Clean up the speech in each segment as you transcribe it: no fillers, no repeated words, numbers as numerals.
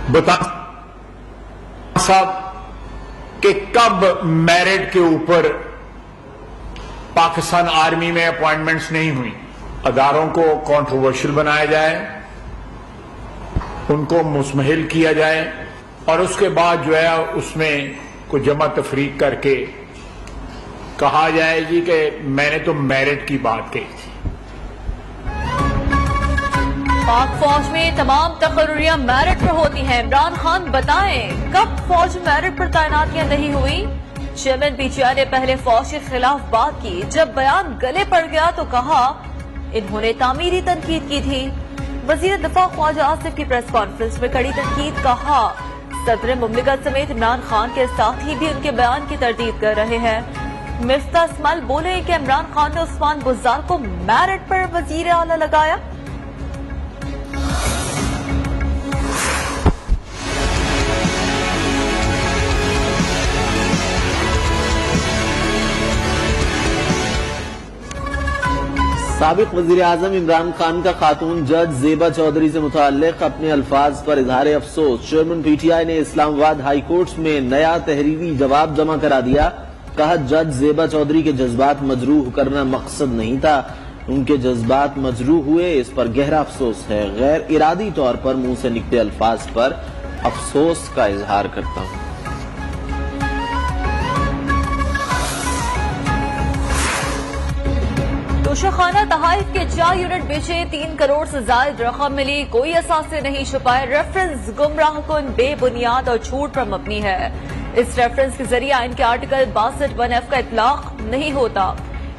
बता साहब कि कब मेरिट के ऊपर पाकिस्तान आर्मी में अपॉइंटमेंट्स नहीं हुई, अदारों को कंट्रोवर्शियल बनाया जाए, उनको मुस्महिल किया जाए और उसके बाद जो है उसमें कुछ जमा तफरीक करके कहा जाएगी कि मैंने तो मेरिट की बात कही थी। पाक फौज में तमाम तकर्रियां मेरिट पर होती हैं। इमरान खान बताएं कब फौज मेरिट पर तैनातियां नहीं हुई। चेयरमैन पीटीआई ने पहले फौज के खिलाफ बात की, जब बयान गले पड़ गया तो कहा इन्होंने तामीरी तनकीद की थी। वजीर दफा ख्वाजा आसिफ की प्रेस कॉन्फ्रेंस में कड़ी तनकीद, कहा सदर मुमलिकत समेत इमरान खान के साथी भी उनके बयान की तरदीद कर रहे हैं। मिफ्ता इस्माइल बोले कि इमरान खान ने उस्मान बुज़दार को मेरिट पर वजीर आला लगाया। साबिक वजीर आजम इमरान खान का खातून जज ज़ेबा चौधरी से मुताल्लिक अपने अल्फाज पर इजहार अफसोस। चेयरमैन पीटीआई ने इस्लामाबाद हाई कोर्ट में नया तहरीरी जवाब जमा करा दिया। कहा जज ज़ेबा चौधरी के जज्बात मजरूह करना मकसद नहीं था, उनके जज्बात मजरूह हुए, इस पर गहरा अफसोस है। गैर इरादी तौर पर मुंह से निकले अल्फाज पर अफसोस का इजहार करता हूं। तोशाखाना तहाइफ के 4 यूनिट बेचे, 3 करोड़ से ज्यादा रकम मिली, कोई असासे नहीं छुपाए। रेफरेंस गुमराह कुन, बेबुनियाद और झूठ पर मबनी है। इस रेफरेंस के जरिए आइन के आर्टिकल 62(1)(f) का इतलाक नहीं होता।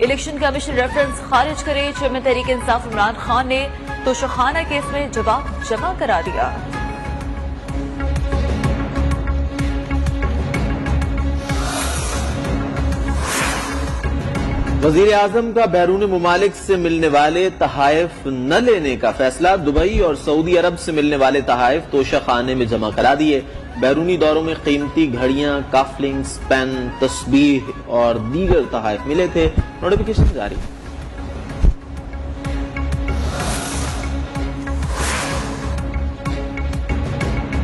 इलेक्शन कमीशन रेफरेंस खारिज करे। चेयरमैन तहरीक इंसाफ इमरान खान ने तोशाखाना केस में जवाब जमा करा दिया। वजीर आजम का बैरून मुमालिक से मिलने वाले तहाइफ न लेने का फैसला। दुबई और सऊदी अरब से मिलने वाले तहाइफ तोशाखाने में जमा करा दिए। बैरूनी दौरों में कीमती घड़ियां, काफलिंग्स, पेन, तस्बीह और दीगर तहाइफ मिले थे। नोटिफिकेशन जारी।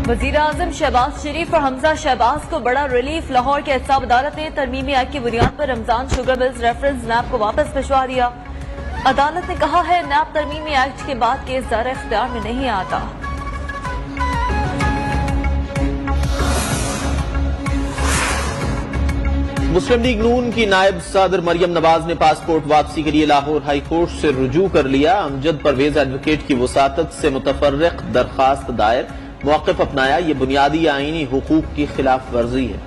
वजीर आजम शहबाज शरीफ और हमजा शहबाज को बड़ा रिलीफ। लाहौर के एहतसाब अदालत ने तरमीमी एक्ट की बुनियाद पर रमजान शुगर मिल्स रेफरेंस नैब को वापस भिजवा दिया। अदालत ने कहा है नैब तरमीमी एक्ट के बाद केस दायरे इख्तियार में नहीं आता। मुस्लिम लीग नून की नायब सदर मरियम नवाज ने पासपोर्ट वापसी के लिए लाहौर हाई कोर्ट से रुजू कर लिया। अमजद परवेज एडवोकेट की वसातत से मुतफर्रिक दरखास्त दायर, मौक़िफ़ अपनाया। ये बुनियादी आईनी हुकूक की खिलाफ वर्जी है।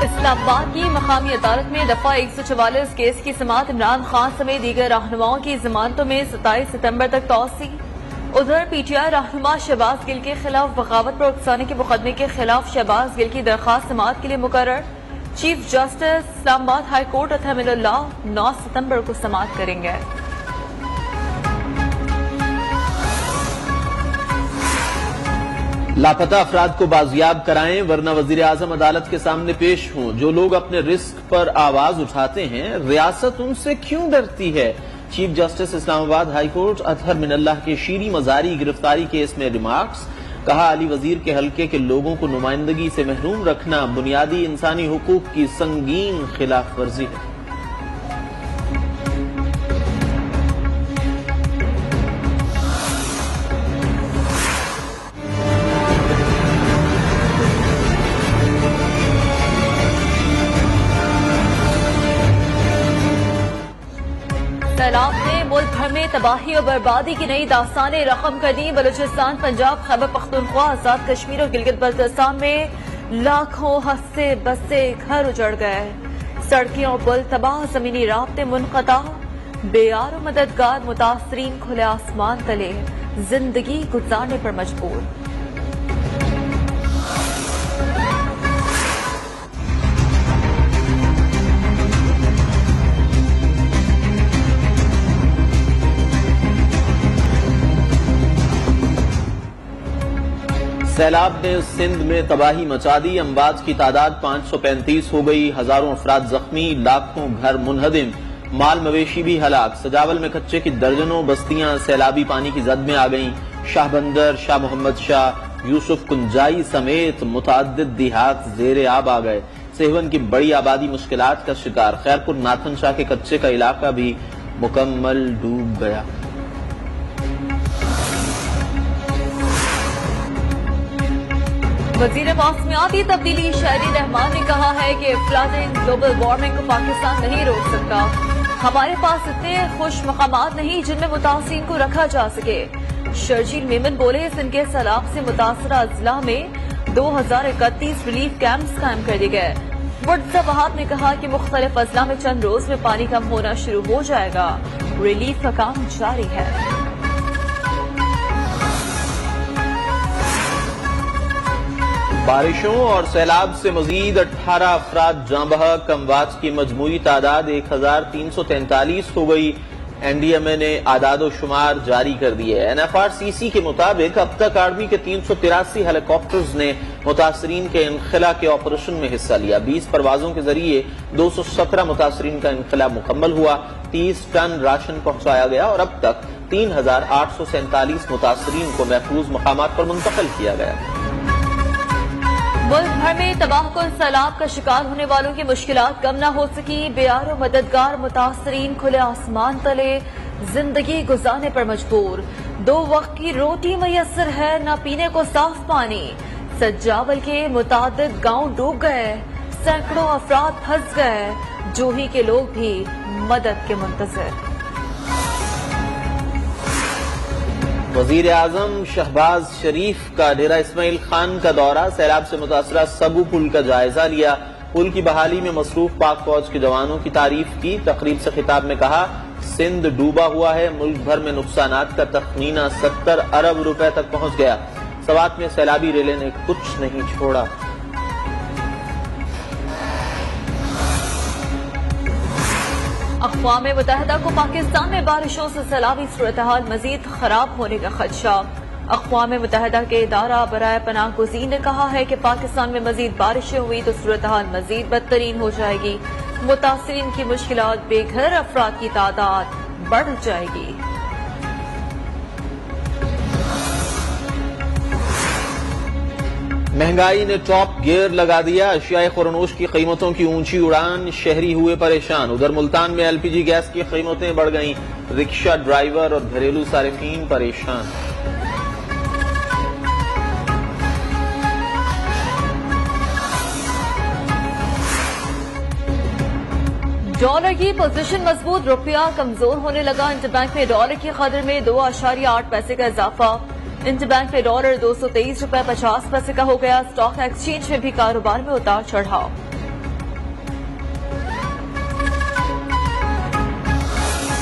इस्लामाबाद की मकामी अदालत में दफा 144 केस की समाअत। इमरान खान समेत दीगर रहनुमाओं की जमानतों में 27 सितंबर तक तौसी। उधर पीटीआई रहनुमा शहबाज गिल के खिलाफ बगावत पर उकसाने के मुकदमे के खिलाफ शहबाज गिल की दरखास्त समाअत के लिए मुकर्रर। Chief justice Islamabad high court Athar Minallah 9 सितंबर को समाअत करेंगे। लापता अफराद को बाजियाब कराएं वरना वजीर आजम अदालत के सामने पेश हों। जो लोग अपने रिस्क पर आवाज उठाते हैं, रियासत उनसे क्यों डरती है। Chief justice Islamabad high court Athar Minallah के शीरी मजारी गिरफ्तारी केस में रिमार्क्स। कहा अली वजीर के हल्के के लोगों को नुमाइंदगी से महरूम रखना बुनियादी इंसानी हुकूक की संगीन खिलाफ वर्जी है। सैलाब ने मुल्क भर में तबाही और बर्बादी की नई दास्तानें रकम कर दी। बलूचिस्तान, पंजाब, खैबर पख्तूनख्वा, आजाद कश्मीर और गिलगित बल्तिस्तान में लाखों हस्से बस्से घर उजड़ गए। सड़कें और पुल तबाह, जमीनी राब्ते मुनक़ता। बेयार और मददगार मुतासरीन खुले आसमान तले जिंदगी गुजारने पर मजबूर। سیلاب نے سندھ میں تباہی مچا دی، اموات کی تعداد 535 ہو گئی، ہزاروں افراد زخمی، لاکھوں گھر منہدم، مال مویشی بھی ہلاک۔ سجاول میں کچے کی درجنوں بستیاں سیلابی پانی کی زد میں آ گئیں، شاہ بندر، شاہ محمد شاہ، یوسف کنجائی سمیت متعدد دیہات زیر آب آ گئے۔ سیہون کی بڑی آبادی مشکلات کا شکار، خیرپور ناتھن شاہ کے کچے کا علاقہ بھی مکمل ڈوب گیا۔ وزیر موسمیاتی تبدیلی شہری رحمان نے کہا ہے کہ فلڈنگ گلوبل وارمنگ کو پاکستان نہیں روک سکتا۔ ہمارے پاس اتنے خوش مقامات نہیں جن میں متاثرین کو رکھا جا سکے۔ شرجیل میمن بولے سندھ کے سیلاب سے متاثرہ اضلاع میں 2031 ریلیف کیمپس قائم کر دیے گئے۔ مرتضی وہاب نے کہا کہ مختلف اضلاع میں چند روز میں پانی کم ہونا شروع ہو جائے گا، ریلیف کا کام جاری ہے۔ بارشوں اور سیلاب سے مزید 18 افراد جاں بحق، اموات کی مجموعی تعداد 1343 ہو گئی۔ این ڈی ایم اے نے اعداد و شمار جاری کر دیے۔ این ایف آر سی سی کے مطابق اب تک آرمی کے 383 ہیلی کاپٹرز نے متاثرین کے انخلا کے آپریشن میں حصہ لیا۔ 20 پروازوں کے ذریعے 217 متاثرین کا انخلا مکمل ہوا، 30 ٹن راشن پہنچایا گیا اور اب تک 3847 متاثرین کو محفوظ مقامات پر منتقل کیا گیا۔ ملک بھر میں تباہ کن سیلاب کا شکار ہونے والوں کی مشکلات کم نہ ہو سکی، بیار و مددگار متاثرین کھلے آسمان تلے زندگی گزارنے پر مجبور۔ 2 وقت کی روٹی میسر ہے، نہ پینے کو صاف پانی۔ سجاول کے متعدد گاؤں ڈوب گئے، سینکڑوں افراد پھنس گئے، جوہی کے لوگ بھی مدد کے منتظر۔ وزیر اعظم شہباز شریف کا ڈیرہ اسماعیل خان کا دورہ، سیلاب سے متاثرہ سبو پل کا جائزہ لیا، پل کی بحالی میں مصروف پاک فوج کے جوانوں کی تعریف کی۔ تقریب سے خطاب میں کہا سندھ ڈوبا ہوا ہے، ملک بھر میں نقصانات کا تخمینہ 70 ارب روپے تک پہنچ گیا، سوات میں سیلابی ریلیں نے کچھ نہیں چھوڑا۔ اقوام متحدہ کو پاکستان میں بارشوں سے سیلابی صورتحال مزید خراب ہونے کا خدشہ۔ اقوام متحدہ کے ادارہ برائے پناہ گزین نے کہا ہے کہ پاکستان میں مزید بارشیں ہوئی تو صورتحال مزید بدترین ہو جائے گی، متاثرین کی مشکلات، بے گھر افراد کی تعداد بڑھ جائے گی۔ مہنگائی نے ٹاپ گیئر لگا دیا، اشیاء خورنوش کی قیمتوں کی اونچی اڑان، شہری ہوئے پریشان۔ ادھر ملتان میں ایل پی جی گیس کی قیمتیں بڑھ گئیں، رکشہ ڈرائیور اور گھریلو صارفین پریشان۔ ڈالر کی پوزیشن مضبوط، روپیہ کمزور ہونے لگا، انٹر بینک میں ڈالر کی قدر میں 2.8 پیسے کا اضافہ، انٹر بینک میں ڈالر 223 روپے 50 پیسے کا ہو گیا۔ اسٹاک ایکسچینج میں بھی کاروبار میں اتار چڑھاؤ۔